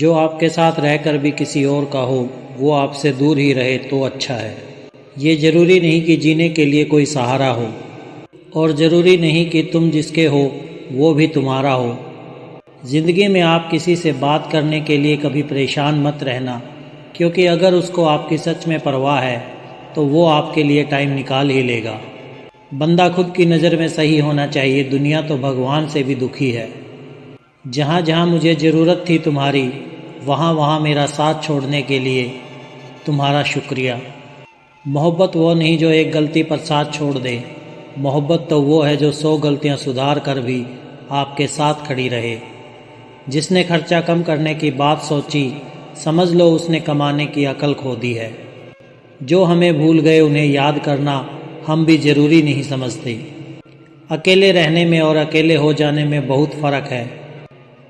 जो आपके साथ रहकर भी किसी और का हो वो आपसे दूर ही रहे तो अच्छा है। ये ज़रूरी नहीं कि जीने के लिए कोई सहारा हो, और ज़रूरी नहीं कि तुम जिसके हो वो भी तुम्हारा हो। ज़िंदगी में आप किसी से बात करने के लिए कभी परेशान मत रहना, क्योंकि अगर उसको आपकी सच में परवाह है तो वो आपके लिए टाइम निकाल ही लेगा। बंदा खुद की नज़र में सही होना चाहिए, दुनिया तो भगवान से भी दुखी है। जहाँ जहाँ मुझे ज़रूरत थी तुम्हारी, वहाँ वहाँ मेरा साथ छोड़ने के लिए तुम्हारा शुक्रिया। मोहब्बत वो नहीं जो एक गलती पर साथ छोड़ दे, मोहब्बत तो वो है जो 100 गलतियाँ सुधार कर भी आपके साथ खड़ी रहे। जिसने खर्चा कम करने की बात सोची, समझ लो उसने कमाने की अकल खो दी है। जो हमें भूल गए उन्हें याद करना हम भी ज़रूरी नहीं समझते। अकेले रहने में और अकेले हो जाने में बहुत फ़र्क है।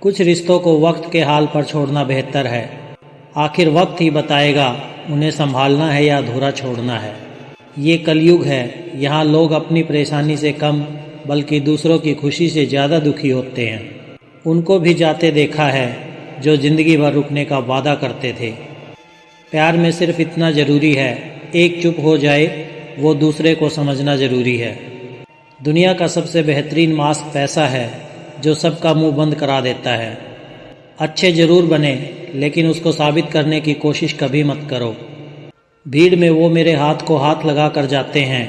कुछ रिश्तों को वक्त के हाल पर छोड़ना बेहतर है। आखिर वक्त ही बताएगा उन्हें संभालना है या अधूरा छोड़ना है। ये कलयुग है, यहाँ लोग अपनी परेशानी से कम बल्कि दूसरों की खुशी से ज़्यादा दुखी होते हैं। उनको भी जाते देखा है जो ज़िंदगी भर रुकने का वादा करते थे। प्यार में सिर्फ इतना ज़रूरी है, एक चुप हो जाए वो दूसरे को समझना ज़रूरी है। दुनिया का सबसे बेहतरीन मास्क पैसा है जो सबका मुंह बंद करा देता है। अच्छे ज़रूर बने, लेकिन उसको साबित करने की कोशिश कभी मत करो। भीड़ में वो मेरे हाथ को हाथ लगा कर जाते हैं।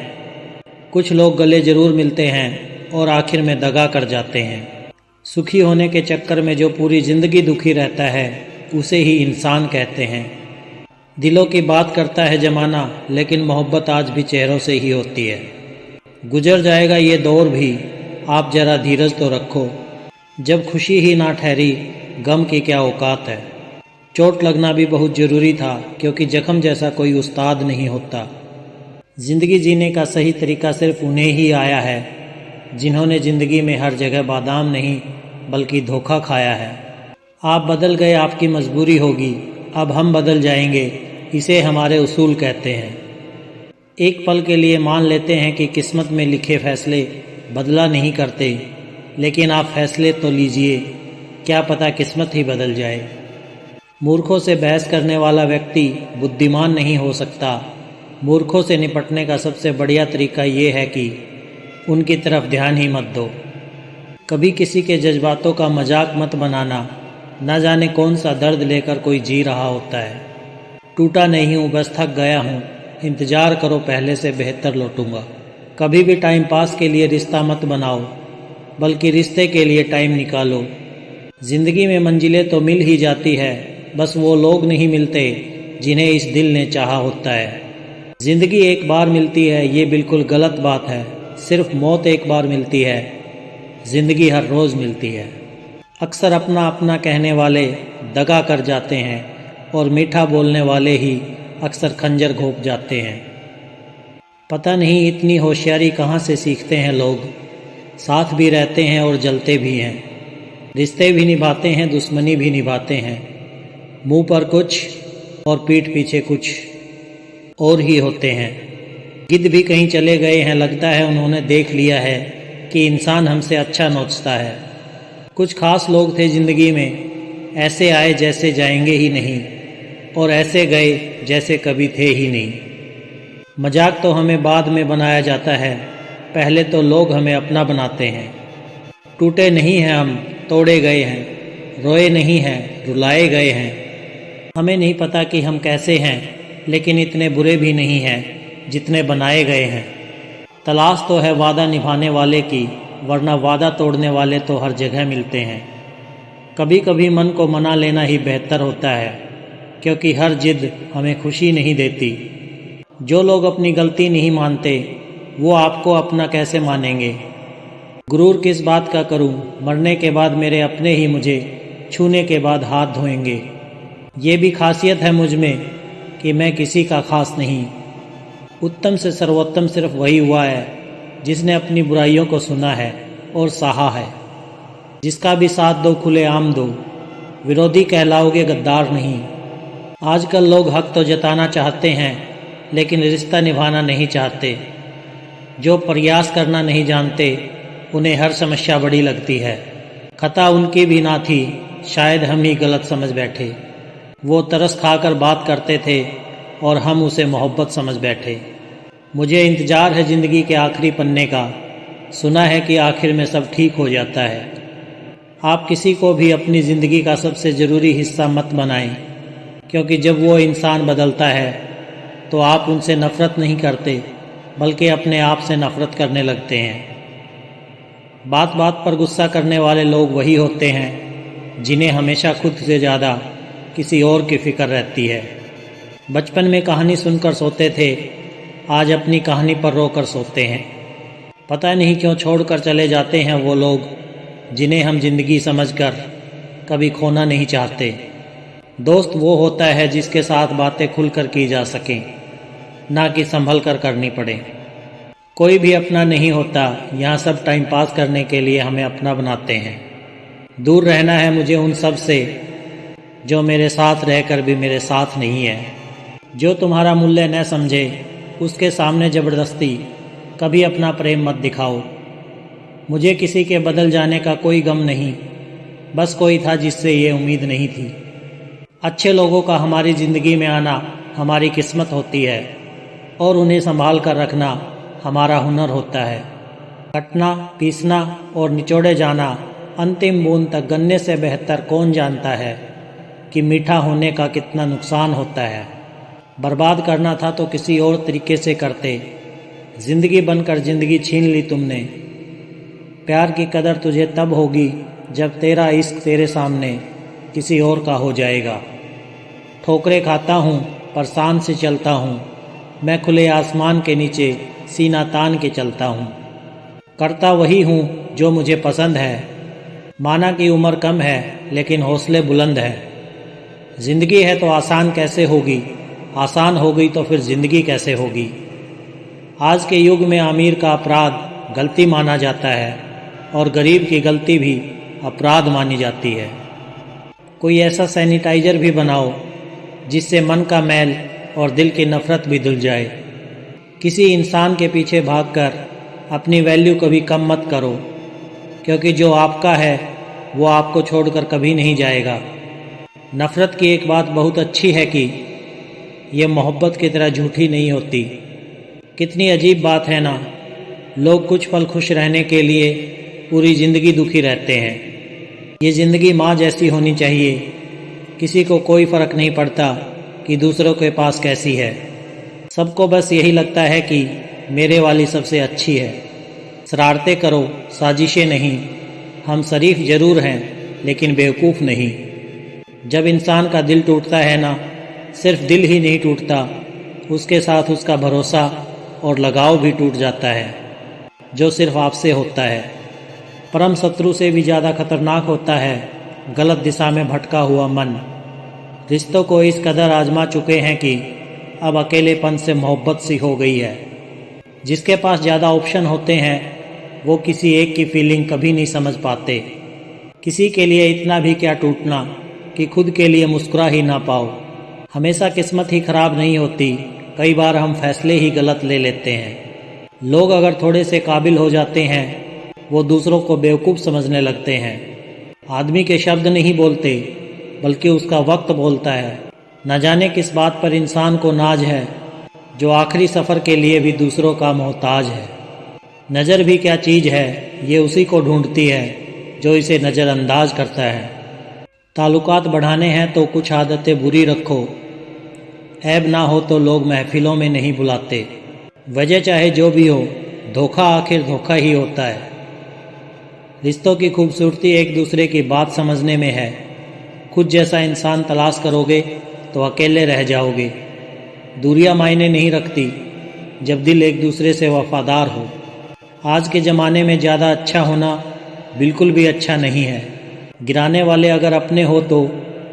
कुछ लोग गले ज़रूर मिलते हैं और आखिर में दगा कर जाते हैं। सुखी होने के चक्कर में जो पूरी ज़िंदगी दुखी रहता है उसे ही इंसान कहते हैं। दिलों की बात करता है ज़माना, लेकिन मोहब्बत आज भी चेहरों से ही होती है। गुजर जाएगा ये दौर भी, आप ज़रा धीरज तो रखो। जब खुशी ही ना ठहरी, गम की क्या औकात है। चोट लगना भी बहुत ज़रूरी था, क्योंकि जख्म जैसा कोई उस्ताद नहीं होता। ज़िंदगी जीने का सही तरीका सिर्फ उन्हें ही आया है जिन्होंने ज़िंदगी में हर जगह बादाम नहीं बल्कि धोखा खाया है। आप बदल गए, आपकी मजबूरी होगी, अब हम बदल जाएंगे, इसे हमारे उसूल कहते हैं। एक पल के लिए मान लेते हैं कि किस्मत में लिखे फैसले बदला नहीं करते, लेकिन आप फैसले तो लीजिए, क्या पता किस्मत ही बदल जाए। मूर्खों से बहस करने वाला व्यक्ति बुद्धिमान नहीं हो सकता। मूर्खों से निपटने का सबसे बढ़िया तरीका ये है कि उनकी तरफ ध्यान ही मत दो। कभी किसी के जज्बातों का मजाक मत बनाना, न जाने कौन सा दर्द लेकर कोई जी रहा होता है। टूटा नहीं हूँ, बस थक गया हूँ, इंतज़ार करो पहले से बेहतर लौटूंगा। कभी भी टाइम पास के लिए रिश्ता मत बनाओ, बल्कि रिश्ते के लिए टाइम निकालो। ज़िंदगी में मंजिलें तो मिल ही जाती है, बस वो लोग नहीं मिलते जिन्हें इस दिल ने चाहा होता है। ज़िंदगी एक बार मिलती है, ये बिल्कुल गलत बात है। सिर्फ मौत एक बार मिलती है, ज़िंदगी हर रोज़ मिलती है। अक्सर अपना अपना कहने वाले दगा कर जाते हैं, और मीठा बोलने वाले ही अक्सर खंजर घोंप जाते हैं। पता नहीं इतनी होशियारी कहाँ से सीखते हैं लोग। साथ भी रहते हैं और जलते भी हैं, रिश्ते भी निभाते हैं, दुश्मनी भी निभाते हैं। मुंह पर कुछ और पीठ पीछे कुछ और ही होते हैं। गिद्ध भी कहीं चले गए हैं, लगता है उन्होंने देख लिया है कि इंसान हमसे अच्छा नोचता है। कुछ खास लोग थे ज़िंदगी में, ऐसे आए जैसे जाएंगे ही नहीं, और ऐसे गए जैसे कभी थे ही नहीं। मजाक तो हमें बाद में बनाया जाता है, पहले तो लोग हमें अपना बनाते हैं। टूटे नहीं हैं हम, तोड़े गए हैं। रोए नहीं हैं, रुलाए गए हैं। हमें नहीं पता कि हम कैसे हैं, लेकिन इतने बुरे भी नहीं हैं जितने बनाए गए हैं। तलाश तो है वादा निभाने वाले की, वरना वादा तोड़ने वाले तो हर जगह मिलते हैं। कभी कभी मन को मना लेना ही बेहतर होता है, क्योंकि हर जिद हमें खुशी नहीं देती। जो लोग अपनी गलती नहीं मानते वो आपको अपना कैसे मानेंगे। गुरूर किस बात का करूं, मरने के बाद मेरे अपने ही मुझे छूने के बाद हाथ धोएंगे। ये भी खासियत है मुझ में कि मैं किसी का खास नहीं। उत्तम से सर्वोत्तम सिर्फ वही हुआ है जिसने अपनी बुराइयों को सुना है और सहा है। जिसका भी साथ दो खुले आम दो, विरोधी कहलाओगे गद्दार नहीं। आजकल लोग हक तो जताना चाहते हैं, लेकिन रिश्ता निभाना नहीं चाहते। जो प्रयास करना नहीं जानते उन्हें हर समस्या बड़ी लगती है। खता उनकी भी ना थी, शायद हम ही गलत समझ बैठे। वो तरस खाकर बात करते थे और हम उसे मोहब्बत समझ बैठे। मुझे इंतज़ार है ज़िंदगी के आखिरी पन्ने का, सुना है कि आखिर में सब ठीक हो जाता है। आप किसी को भी अपनी ज़िंदगी का सबसे ज़रूरी हिस्सा मत बनाएं, क्योंकि जब वो इंसान बदलता है तो आप उनसे नफ़रत नहीं करते बल्कि अपने आप से नफ़रत करने लगते हैं। बात बात पर गुस्सा करने वाले लोग वही होते हैं जिन्हें हमेशा खुद से ज़्यादा किसी और की फ़िक्र रहती है। बचपन में कहानी सुनकर सोते थे, आज अपनी कहानी पर रोकर सोते हैं। पता नहीं क्यों छोड़कर चले जाते हैं वो लोग जिन्हें हम जिंदगी समझकर कभी खोना नहीं चाहते। दोस्त वो होता है जिसके साथ बातें खुलकर की जा सकें, ना कि संभल कर करनी पड़े। कोई भी अपना नहीं होता, यहाँ सब टाइम पास करने के लिए हमें अपना बनाते हैं। दूर रहना है मुझे उन सब से जो मेरे साथ रहकर भी मेरे साथ नहीं है। जो तुम्हारा मूल्य न समझे उसके सामने ज़बरदस्ती कभी अपना प्रेम मत दिखाओ। मुझे किसी के बदल जाने का कोई गम नहीं, बस कोई था जिससे ये उम्मीद नहीं थी। अच्छे लोगों का हमारी ज़िंदगी में आना हमारी किस्मत होती है और उन्हें संभाल कर रखना हमारा हुनर होता है। कटना, पीसना और निचोड़े जाना अंतिम बूंद तक गन्ने से बेहतर कौन जानता है कि मीठा होने का कितना नुकसान होता है। बर्बाद करना था तो किसी और तरीके से करते, ज़िंदगी बनकर ज़िंदगी छीन ली तुमने। प्यार की कदर तुझे तब होगी जब तेरा इश्क तेरे सामने किसी और का हो जाएगा। ठोकरें खाता हूँ पर शान से चलता हूँ, मैं खुले आसमान के नीचे सीना तान के चलता हूँ। करता वही हूँ जो मुझे पसंद है, माना कि उम्र कम है लेकिन हौसले बुलंद है। ज़िंदगी है तो आसान कैसे होगी, आसान हो गई तो फिर ज़िंदगी कैसे होगी। आज के युग में अमीर का अपराध गलती माना जाता है और गरीब की गलती भी अपराध मानी जाती है। कोई ऐसा सैनिटाइज़र भी बनाओ जिससे मन का मैल और दिल की नफ़रत भी धुल जाए। किसी इंसान के पीछे भागकर अपनी वैल्यू कभी कम मत करो, क्योंकि जो आपका है वो आपको छोड़कर कभी नहीं जाएगा। नफ़रत की एक बात बहुत अच्छी है कि ये मोहब्बत की तरह झूठी नहीं होती। कितनी अजीब बात है ना, लोग कुछ पल खुश रहने के लिए पूरी ज़िंदगी दुखी रहते हैं। ये ज़िंदगी माँ जैसी होनी चाहिए, किसी को कोई फ़र्क नहीं पड़ता कि दूसरों के पास कैसी है। सबको बस यही लगता है कि मेरे वाली सबसे अच्छी है। शरारतें करो, साजिशें नहीं। हम शरीफ ज़रूर हैं लेकिन बेवकूफ़ नहीं। जब इंसान का दिल टूटता है ना, सिर्फ दिल ही नहीं टूटता, उसके साथ उसका भरोसा और लगाव भी टूट जाता है, जो सिर्फ आपसे होता है। परम शत्रु से भी ज़्यादा खतरनाक होता है गलत दिशा में भटका हुआ मन। रिश्तों को इस कदर आजमा चुके हैं कि अब अकेलेपन से मोहब्बत सी हो गई है। जिसके पास ज़्यादा ऑप्शन होते हैं वो किसी एक की फीलिंग कभी नहीं समझ पाते। किसी के लिए इतना भी क्या टूटना कि खुद के लिए मुस्कुरा ही ना पाओ। हमेशा किस्मत ही खराब नहीं होती, कई बार हम फैसले ही गलत ले लेते हैं। लोग अगर थोड़े से काबिल हो जाते हैं वो दूसरों को बेवकूफ़ समझने लगते हैं। आदमी के शब्द नहीं बोलते बल्कि उसका वक्त बोलता है। न जाने किस बात पर इंसान को नाज है जो आखिरी सफ़र के लिए भी दूसरों का मोहताज है। नज़र भी क्या चीज़ है, ये उसी को ढूंढती है जो इसे नज़रअंदाज करता है। ताल्लुकात बढ़ाने हैं तो कुछ आदतें बुरी रखो, ऐब ना हो तो लोग महफिलों में नहीं बुलाते। वजह चाहे जो भी हो, धोखा आखिर धोखा ही होता है। रिश्तों की खूबसूरती एक दूसरे की बात समझने में है। खुद जैसा इंसान तलाश करोगे तो अकेले रह जाओगे। दूरियां मायने नहीं रखती जब दिल एक दूसरे से वफादार हो। आज के ज़माने में ज़्यादा अच्छा होना बिल्कुल भी अच्छा नहीं है। गिराने वाले अगर अपने हो तो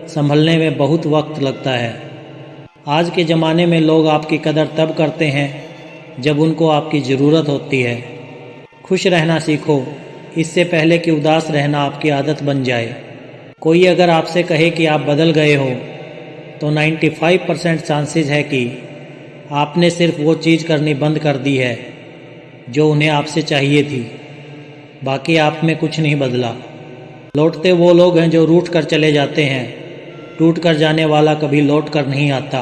संभलने में बहुत वक्त लगता है। आज के ज़माने में लोग आपकी कदर तब करते हैं जब उनको आपकी ज़रूरत होती है। खुश रहना सीखो, इससे पहले कि उदास रहना आपकी आदत बन जाए। कोई अगर आपसे कहे कि आप बदल गए हो तो 95% चांसेस है कि आपने सिर्फ वो चीज़ करनी बंद कर दी है जो उन्हें आपसे चाहिए थी। बाकी आप में कुछ नहीं बदला। लौटते वो लोग हैं जो रूठ कर चले जाते हैं, टूट कर जाने वाला कभी लौट कर नहीं आता।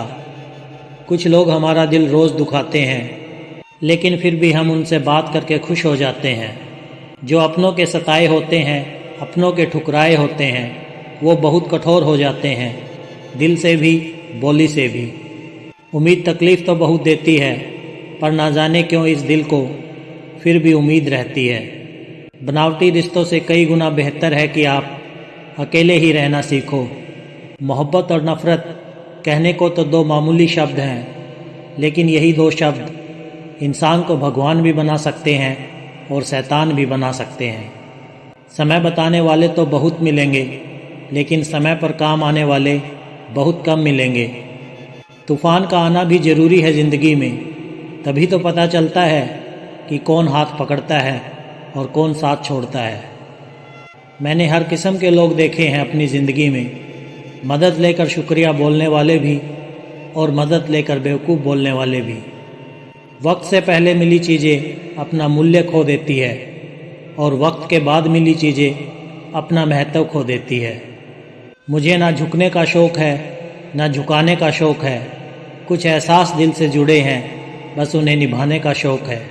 कुछ लोग हमारा दिल रोज़ दुखाते हैं, लेकिन फिर भी हम उनसे बात करके खुश हो जाते हैं। जो अपनों के सताए होते हैं, अपनों के ठुकराए होते हैं, वो बहुत कठोर हो जाते हैं, दिल से भी बोली से भी। उम्मीद तकलीफ़ तो बहुत देती है, पर ना जाने क्यों इस दिल को फिर भी उम्मीद रहती है। बनावटी रिश्तों से कई गुना बेहतर है कि आप अकेले ही रहना सीखो। मोहब्बत और नफ़रत कहने को तो दो मामूली शब्द हैं, लेकिन यही दो शब्द इंसान को भगवान भी बना सकते हैं और शैतान भी बना सकते हैं। समय बताने वाले तो बहुत मिलेंगे, लेकिन समय पर काम आने वाले बहुत कम मिलेंगे। तूफ़ान का आना भी ज़रूरी है ज़िंदगी में, तभी तो पता चलता है कि कौन हाथ पकड़ता है और कौन साथ छोड़ता है। मैंने हर किस्म के लोग देखे हैं अपनी ज़िंदगी में, मदद लेकर शुक्रिया बोलने वाले भी और मदद लेकर बेवकूफ़ बोलने वाले भी। वक्त से पहले मिली चीज़ें अपना मूल्य खो देती है और वक्त के बाद मिली चीज़ें अपना महत्व खो देती है। मुझे ना झुकने का शौक़ है, ना झुकाने का शौक़ है। कुछ एहसास दिल से जुड़े हैं, बस उन्हें निभाने का शौक़ है।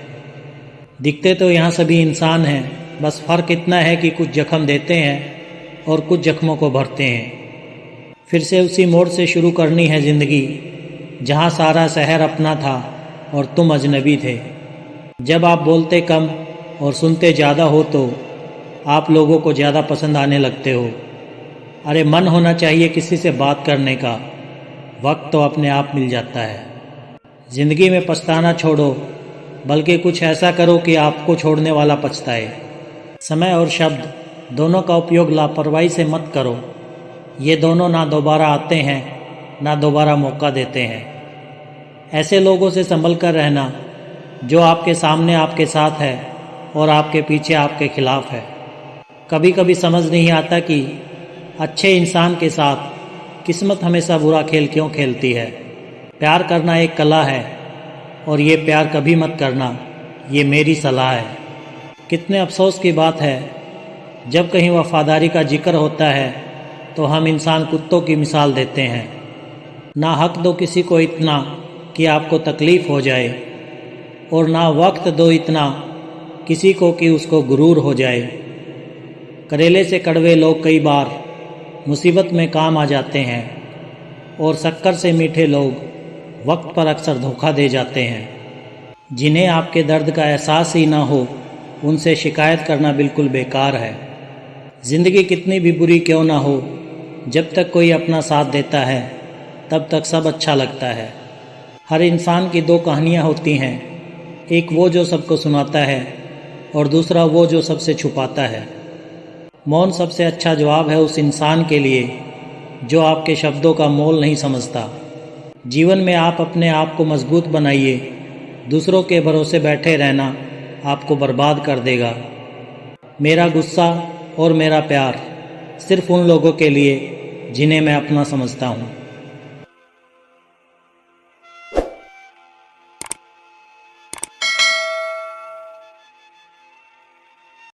दिखते तो यहाँ सभी इंसान हैं, बस फ़र्क इतना है कि कुछ जख्म देते हैं और कुछ जख्मों को भरते हैं। फिर से उसी मोड़ से शुरू करनी है ज़िंदगी, जहाँ सारा शहर अपना था और तुम अजनबी थे। जब आप बोलते कम और सुनते ज़्यादा हो तो आप लोगों को ज़्यादा पसंद आने लगते हो। अरे मन होना चाहिए किसी से बात करने का, वक्त तो अपने आप मिल जाता है। ज़िंदगी में पछताना छोड़ो, बल्कि कुछ ऐसा करो कि आपको छोड़ने वाला पछताए। समय और शब्द दोनों का उपयोग लापरवाही से मत करो। ये दोनों ना दोबारा आते हैं, ना दोबारा मौका देते हैं। ऐसे लोगों से संभल कर रहना जो आपके सामने आपके साथ है और आपके पीछे आपके खिलाफ है। कभी कभी समझ नहीं आता कि अच्छे इंसान के साथ किस्मत हमेशा बुरा खेल क्यों खेलती है। प्यार करना एक कला है और ये प्यार कभी मत करना, ये मेरी सलाह है। कितने अफसोस की बात है, जब कहीं वफादारी का जिक्र होता है तो हम इंसान कुत्तों की मिसाल देते हैं। ना हक दो किसी को इतना कि आपको तकलीफ़ हो जाए, और ना वक्त दो इतना किसी को कि उसको गुरूर हो जाए। करेले से कड़वे लोग कई बार मुसीबत में काम आ जाते हैं, और शक्कर से मीठे लोग वक्त पर अक्सर धोखा दे जाते हैं। जिन्हें आपके दर्द का एहसास ही ना हो, उनसे शिकायत करना बिल्कुल बेकार है। ज़िंदगी कितनी भी बुरी क्यों ना हो, जब तक कोई अपना साथ देता है तब तक सब अच्छा लगता है। हर इंसान की दो कहानियाँ होती हैं, एक वो जो सबको सुनाता है और दूसरा वो जो सबसे छुपाता है। मौन सबसे अच्छा जवाब है उस इंसान के लिए जो आपके शब्दों का मोल नहीं समझता। जीवन में आप अपने आप को मजबूत बनाइए, दूसरों के भरोसे बैठे रहना आपको बर्बाद कर देगा। मेरा गुस्सा और मेरा प्यार सिर्फ उन लोगों के लिए जिन्हें मैं अपना समझता हूँ।